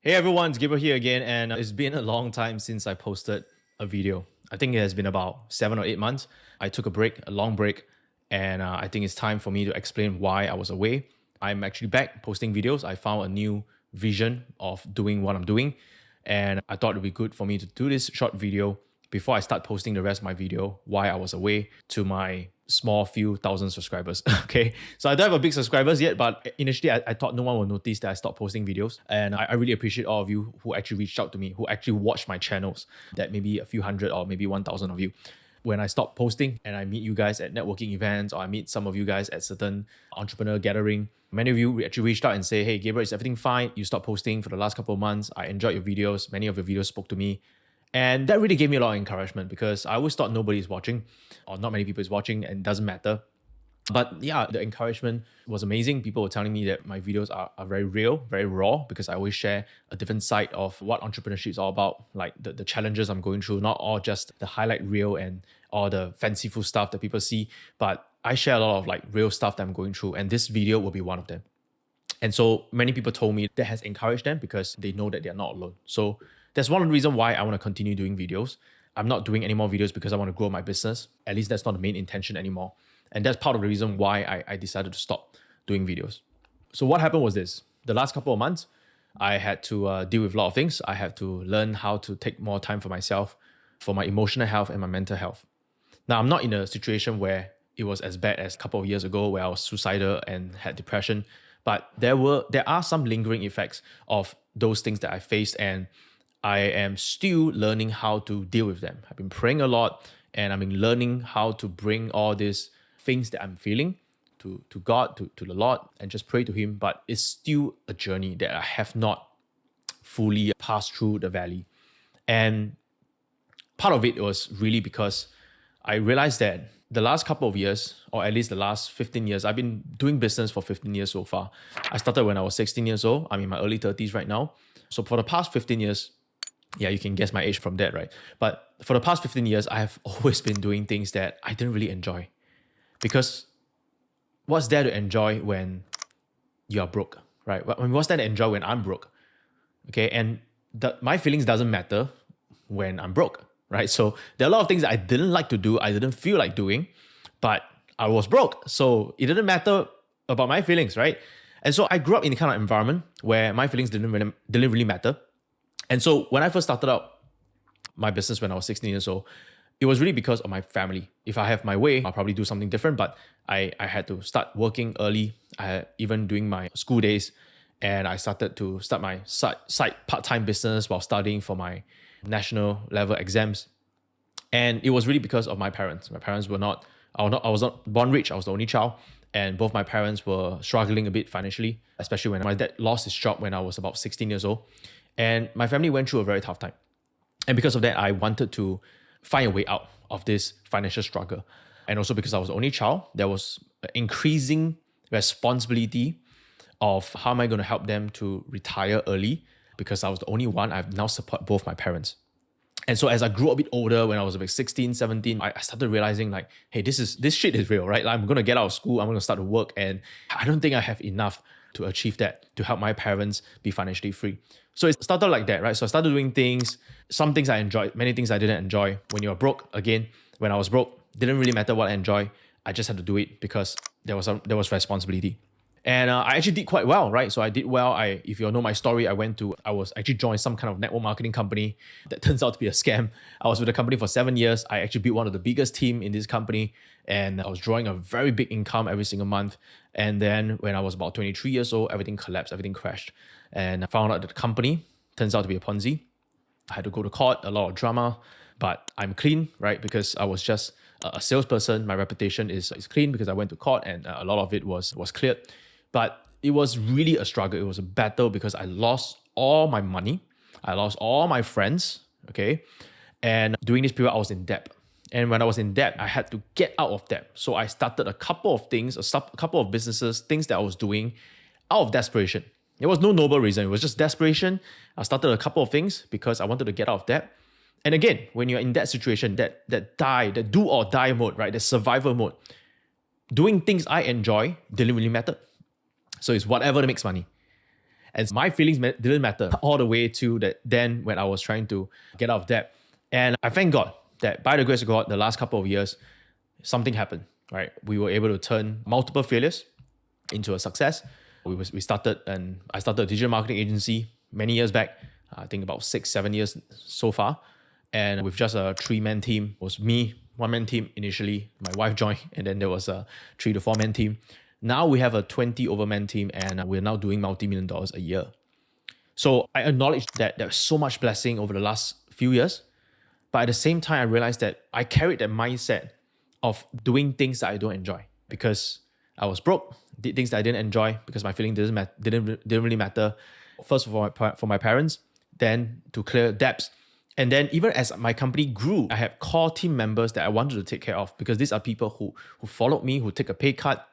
Hey everyone, it's Gabriel here again, and it's been a long time since I posted a video. I think it has been about 7 or 8 months. I took a break, a long break, and I think it's time for me to explain why I was away. I'm actually back posting videos. I found a new vision of doing what I'm doing, and I thought it'd be good for me to do this short video before I start posting the rest of my video why I was away to my small few thousand subscribers. Okay, so I don't have a big subscribers yet, but initially I thought no one would notice that I stopped posting videos, and I really appreciate all of you who actually reached out to me, who actually watched my channels. That maybe a few hundred or maybe 1,000 of you. When I stop posting and I meet you guys at networking events, or I meet some of you guys at certain entrepreneur gathering, many of you actually reached out and say, "Hey Gabriel, is everything fine? You stopped posting for the last couple of months. I enjoyed your videos. Many of your videos spoke to me." And that really gave me a lot of encouragement, because I always thought nobody's watching, or not many people is watching, and it doesn't matter. But yeah, the encouragement was amazing. People were telling me that my videos are very real, very raw, because I always share a different side of what entrepreneurship is all about, like the challenges I'm going through, not all just the highlight reel and all the fanciful stuff that people see, but I share a lot of like real stuff that I'm going through, and this video will be one of them. And so many people told me that has encouraged them, because they know that they're not alone. So that's one of the reasons why I want to continue doing videos. I'm not doing any more videos because I want to grow my business. At least that's not the main intention anymore. And that's part of the reason why I decided to stop doing videos. So what happened was this. The last couple of months, I had to deal with a lot of things. I had to learn how to take more time for myself, for my emotional health and my mental health. Now, I'm not in a situation where it was as bad as a couple of years ago where I was suicidal and had depression, but there are some lingering effects of those things that I faced, and I am still learning how to deal with them. I've been praying a lot, and I've been learning how to bring all these things that I'm feeling to God, to the Lord, and just pray to Him. But it's still a journey that I have not fully passed through the valley. And part of it was really because I realized that the last couple of years, or at least the last 15 years, I've been doing business for 15 years so far. I started when I was 16 years old. I'm in my early 30s right now. So for the past 15 years, yeah, you can guess my age from that, right? But for the past 15 years, I have always been doing things that I didn't really enjoy. Because what's there to enjoy when you are broke, right? I mean, what's there to enjoy when I'm broke? Okay, and my feelings doesn't matter when I'm broke, right? So there are a lot of things that I didn't like to do, I didn't feel like doing, but I was broke. So it didn't matter about my feelings, right? And so I grew up in a kind of environment where my feelings didn't really matter. And so when I first started out my business when I was 16 years old, it was really because of my family. If I have my way, I'll probably do something different, but I had to start working early, even doing my school days, and I started to start my side part-time business while studying for my national level exams. And it was really because of my parents. My parents were not, I was not born rich, I was the only child, and both my parents were struggling a bit financially, especially when my dad lost his job when I was about 16 years old. And my family went through a very tough time. And because of that, I wanted to find a way out of this financial struggle. And also because I was the only child, there was increasing responsibility of how am I going to help them to retire early, because I was the only one. I've now support both my parents. And so as I grew a bit older, when I was about 16, 17, I started realizing like, hey, this shit is real, right? Like, I'm going to get out of school, I'm going to start to work, and I don't think I have enough to achieve that, to help my parents be financially free. So it started like that, right? So I started doing things, some things I enjoyed, many things I didn't enjoy. When you're broke, again, when I was broke, didn't really matter what I enjoy. I just had to do it because there was responsibility. And I actually did quite well, right? So I did well. If you all know my story, I was actually joined some kind of network marketing company that turns out to be a scam. I was with the company for 7 years. I actually built one of the biggest team in this company, and I was drawing a very big income every single month. And then when I was about 23 years old, everything collapsed, everything crashed. And I found out that the company turns out to be a Ponzi. I had to go to court, a lot of drama, but I'm clean, right? Because I was just a salesperson. My reputation is clean because I went to court, and a lot of it was cleared. But it was really a struggle. It was a battle because I lost all my money. I lost all my friends, okay? And during this period, I was in debt. And when I was in debt, I had to get out of debt. So I started a couple of things, a couple of businesses, things that I was doing out of desperation. There was no noble reason. It was just desperation. I started a couple of things because I wanted to get out of debt. And again, when you're in that situation, that do or die mode, right? The survival mode, doing things I enjoy didn't really matter. So it's whatever that makes money. And my feelings didn't matter all the way to that then when I was trying to get out of debt. And I thank God that by the grace of God, the last couple of years, something happened, right? We were able to turn multiple failures into a success. I started a digital marketing agency many years back. I think about 6-7 years so far. And with just a 3-man team, it was me, 1-man team initially, my wife joined, and then there was a 3 to 4-man team. Now we have a 20-over-man team, and we're now doing multi-million dollars a year. So I acknowledge that there's so much blessing over the last few years, but at the same time, I realized that I carried that mindset of doing things that I don't enjoy because I was broke, did things that I didn't enjoy because my feeling didn't really matter. First for my parents, then to clear debts. And then even as my company grew, I had core team members that I wanted to take care of because these are people who followed me, who take a pay cut.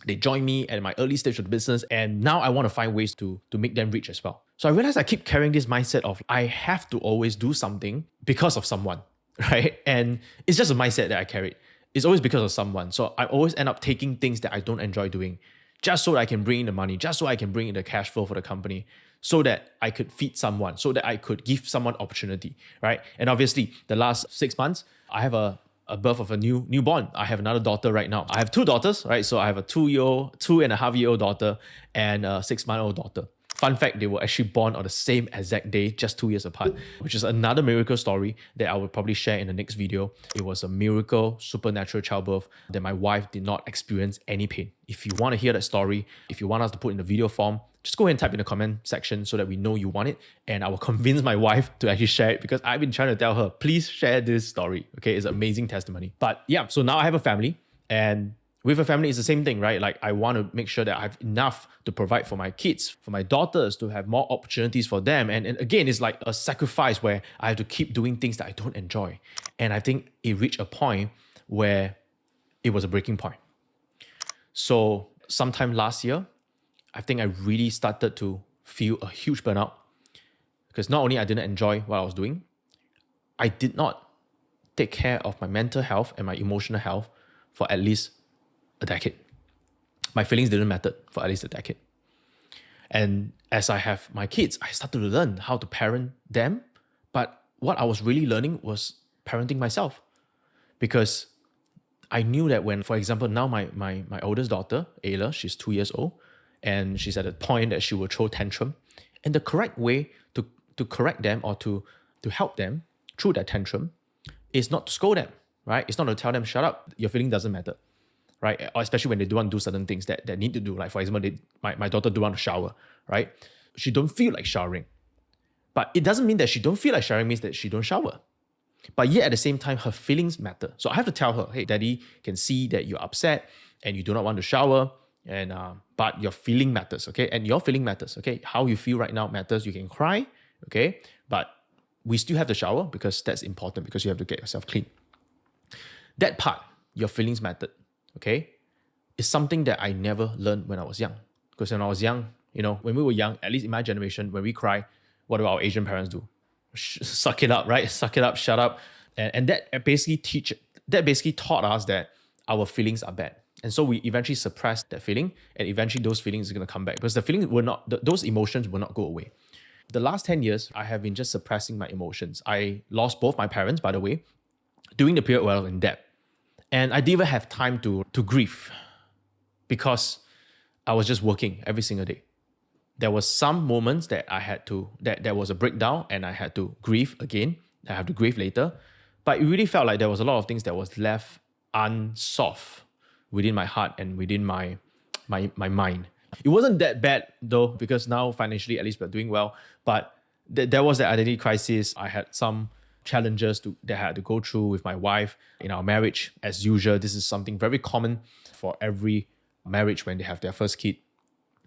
They joined me at my early stage of the business. And now I want to find ways to make them rich as well. So I realized I keep carrying this mindset of I have to always do something because of someone, right? And it's just a mindset that I carried. It's always because of someone. So I always end up taking things that I don't enjoy doing just so that I can bring in the money, just so I can bring in the cash flow for the company, so that I could feed someone, so that I could give someone opportunity, right? And obviously, the last 6 months, I have a birth of a newborn. I have another daughter right now. I have 2 daughters, right? So I have a 2.5-year-old daughter and a 6-month-old daughter. Fun fact, they were actually born on the same exact day, just 2 years apart, which is another miracle story that I will probably share in the next video. It was a miracle, supernatural childbirth that my wife did not experience any pain. If you want to hear that story, if you want us to put in the video form, just go ahead and type in the comment section so that we know you want it. And I will convince my wife to actually share it because I've been trying to tell her, please share this story. Okay, it's an amazing testimony. But yeah, so now I have a family, and with a family, it's the same thing, right? Like I want to make sure that I have enough to provide for my kids, for my daughters, to have more opportunities for them. And again, it's like a sacrifice where I have to keep doing things that I don't enjoy. And I think it reached a point where it was a breaking point. So sometime last year, I think I really started to feel a huge burnout because not only I didn't enjoy what I was doing, I did not take care of my mental health and my emotional health for at least a decade. My feelings didn't matter for at least a decade. And as I have my kids, I started to learn how to parent them. But what I was really learning was parenting myself. Because I knew that when, for example, now my oldest daughter, Ayla, she's 2 years old, and she's at a point that she will throw tantrum. And the correct way to correct them or to help them through that tantrum is not to scold them, right? It's not to tell them, shut up, your feeling doesn't matter, right? Or especially when they don't want to do certain things that need to do. Like for example, my daughter don't want to shower, right? She don't feel like showering. But it doesn't mean that she don't feel like showering means that she don't shower. But yet at the same time, her feelings matter. So I have to tell her, hey, daddy can see that you're upset and you do not want to shower, and but your feeling matters, okay? And your feeling matters, okay? How you feel right now matters. You can cry, okay? But we still have to shower because that's important because you have to get yourself clean. That part, your feelings mattered, okay? Is something that I never learned when I was young. Because when I was young, when we were young, at least in my generation, when we cry, what do our Asian parents do? Suck it up, right? Suck it up, shut up. And that basically taught us that our feelings are bad. And so we eventually suppressed that feeling, and eventually those feelings are going to come back because those emotions will not go away. The last 10 years, I have been just suppressing my emotions. I lost both my parents, by the way, during the period where I was in debt. And I didn't even have time to grieve because I was just working every single day. There was some moments that I had to, that there was a breakdown and I had to grieve again. I have to grieve later. But it really felt like there was a lot of things that was left unsolved within my heart and within my mind. It wasn't that bad though, because now financially, at least we're doing well. But there was the identity crisis. I had some challenges that I had to go through with my wife in our marriage. As usual, this is something very common for every marriage when they have their first kid.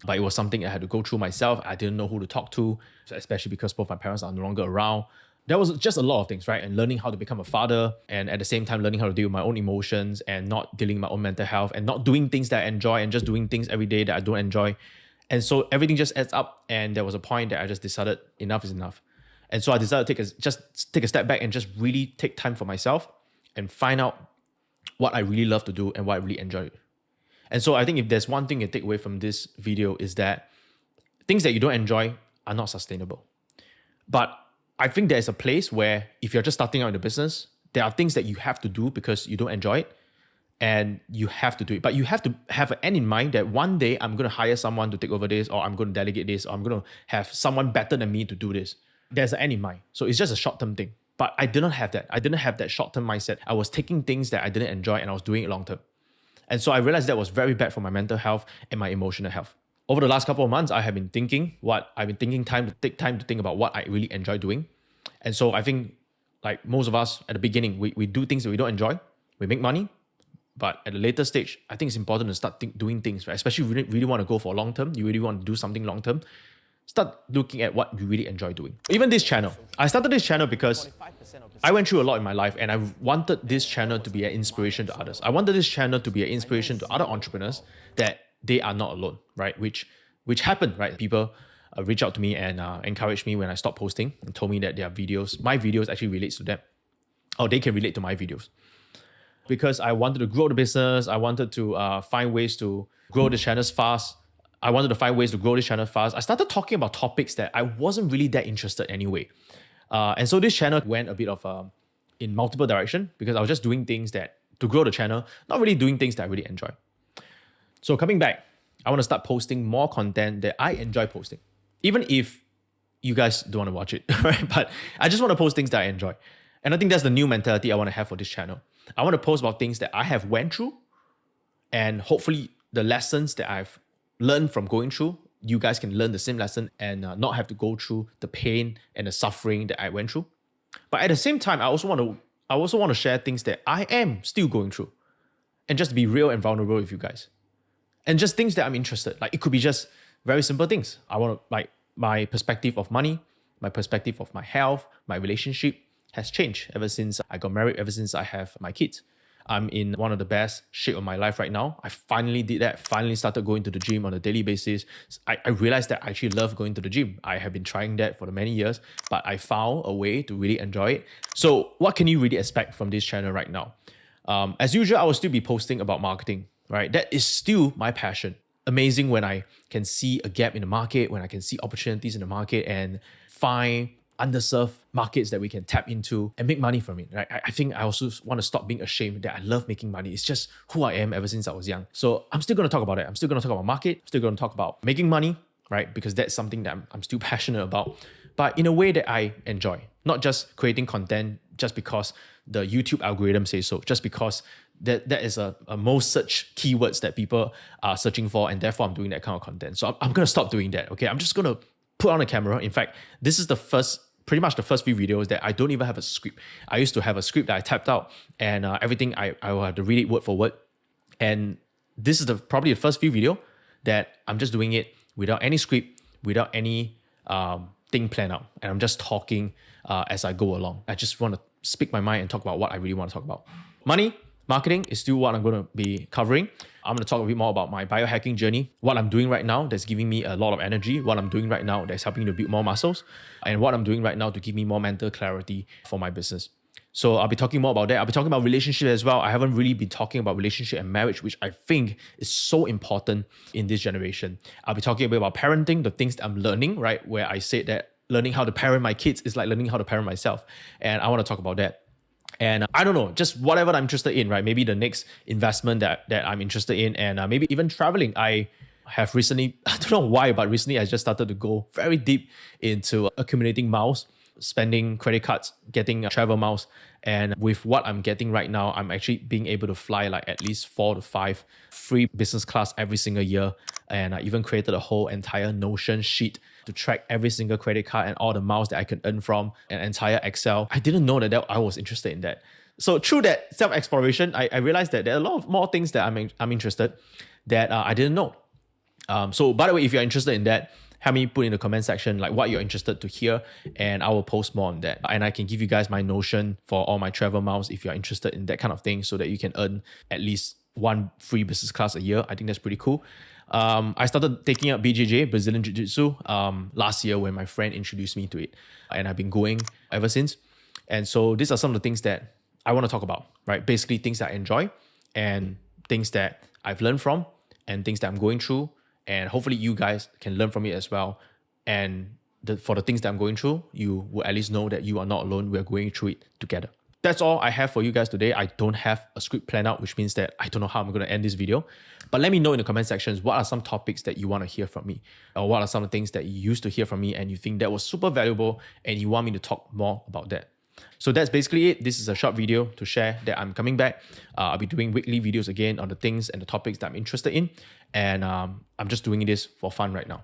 But it was something I had to go through myself. I didn't know who to talk to, especially because both my parents are no longer around. There was just a lot of things, right? And learning how to become a father, and at the same time learning how to deal with my own emotions and not dealing with my own mental health and not doing things that I enjoy and just doing things every day that I don't enjoy. And so everything just adds up, and there was a point that I just decided enough is enough. And so I decided to take a step back and just really take time for myself and find out what I really love to do and what I really enjoy. And so I think if there's one thing you take away from this video is that things that you don't enjoy are not sustainable. But I think there's a place where if you're just starting out in the business, there are things that you have to do because you don't enjoy it and you have to do it. But you have to have an end in mind that one day I'm going to hire someone to take over this, or I'm going to delegate this, or I'm going to have someone better than me to do this. There's an end in mind. So it's just a short-term thing. But I didn't have that. I didn't have that short-term mindset. I was taking things that I didn't enjoy and I was doing it long-term. And so I realized that was very bad for my mental health and my emotional health. Over the last couple of months, I have been thinking time to think about what I really enjoy doing. And so I think, like most of us at the beginning, we do things that we don't enjoy. We make money. But at a later stage, I think it's important to start doing things, right? Especially if you really want to go for long term, you really want to do something long term, start looking at what you really enjoy doing. Even this channel. I started this channel because I went through a lot in my life and I wanted this channel to be an inspiration to others. I wanted this channel to be an inspiration to other entrepreneurs that they are not alone, right? Which happened, right? People reach out to me and encourage me when I stopped posting and told me that my videos actually relates to them, or they can relate to my videos. Because I wanted to grow the business, I wanted to find ways to grow the channels fast. I started talking about topics that I wasn't really that interested anyway. And so this channel went a bit of in multiple direction because I was just doing things that to grow the channel, not really doing things that I really enjoy. So coming back, I want to start posting more content that I enjoy posting. Even if you guys don't want to watch it, right? But I just want to post things that I enjoy. And I think that's the new mentality I want to have for this channel. I want to post about things that I have went through, and hopefully the lessons that I've learned from going through, you guys can learn the same lesson and not have to go through the pain and the suffering that I went through. But at the same time, I also want to share things that I am still going through, and just be real and vulnerable with you guys. And just things that I'm interested. Like it could be just very simple things. I want to, like, my perspective of money, my perspective of my health, my relationship has changed ever since I got married, ever since I have my kids. I'm in one of the best shape of my life right now. I finally did that, finally started going to the gym on a daily basis. I realized that I actually love going to the gym. I have been trying that for many years, but I found a way to really enjoy it. So what can you really expect from this channel right now? As usual, I will still be posting about marketing, right? That is still my passion. Amazing when I can see a gap in the market, when I can see opportunities in the market and find underserved markets that we can tap into and make money from it, right? I think I also want to stop being ashamed that I love making money. It's just who I am ever since I was young. So I'm still going to talk about it. I'm still going to talk about market. I'm still going to talk about making money, right? Because that's something that I'm still passionate about, but in a way that I enjoy, not just creating content just because the YouTube algorithm says so, just because that is a most search keywords that people are searching for, and therefore I'm doing that kind of content. So I'm going to stop doing that, okay? I'm just going to put on a camera. In fact, this is pretty much the first few videos that I don't even have a script. I used to have a script that I typed out, and everything I will have to read it word for word. And this is probably the first few video that I'm just doing it without any script, without any thing planned out. And I'm just talking as I go along. I just want to speak my mind and talk about what I really want to talk about. Money, marketing is still what I'm going to be covering. I'm going to talk a bit more about my biohacking journey, what I'm doing right now that's giving me a lot of energy, what I'm doing right now that's helping me to build more muscles, and what I'm doing right now to give me more mental clarity for my business. So I'll be talking more about that. I'll be talking about relationship as well. I haven't really been talking about relationship and marriage, which I think is so important in this generation. I'll be talking a bit about parenting, the things that I'm learning, right? Where I said that learning how to parent my kids is like learning how to parent myself. And I want to talk about that. And I don't know, just whatever I'm interested in, right? Maybe the next investment that I'm interested in, and maybe even traveling. I have recently, I don't know why, but recently I just started to go very deep into accumulating miles, spending credit cards, getting travel miles. And with what I'm getting right now, I'm actually being able to fly like at least 4 to 5 free business class every single year. And I even created a whole entire Notion sheet to track every single credit card and all the miles that I can earn from an entire Excel. I didn't know that I was interested in that. So through that self-exploration, I realized that there are a lot of more things that I'm interested that I didn't know. So by the way, if you're interested in that, help me put in the comment section like what you're interested to hear, and I will post more on that. And I can give you guys my Notion for all my travel miles if you're interested in that kind of thing, so that you can earn at least 1 free business class a year. I think that's pretty cool. I started taking up BJJ, Brazilian Jiu-Jitsu, last year when my friend introduced me to it. And I've been going ever since. And so these are some of the things that I want to talk about, right? Basically things that I enjoy and things that I've learned from and things that I'm going through and hopefully you guys can learn from it as well. And for the things that I'm going through, you will at least know that you are not alone. We're going through it together. That's all I have for you guys today. I don't have a script planned out, which means that I don't know how I'm going to end this video. But let me know in the comment sections, what are some topics that you want to hear from me? Or what are some of the things that you used to hear from me and you think that was super valuable and you want me to talk more about that? So that's basically it. This is a short video to share that I'm coming back. I'll be doing weekly videos again on the things and the topics that I'm interested in. And I'm just doing this for fun right now.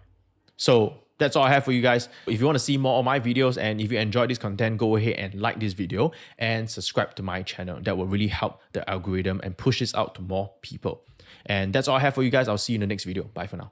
So that's all I have for you guys. If you want to see more of my videos and if you enjoyed this content, go ahead and like this video and subscribe to my channel. That will really help the algorithm and push this out to more people. And that's all I have for you guys. I'll see you in the next video. Bye for now.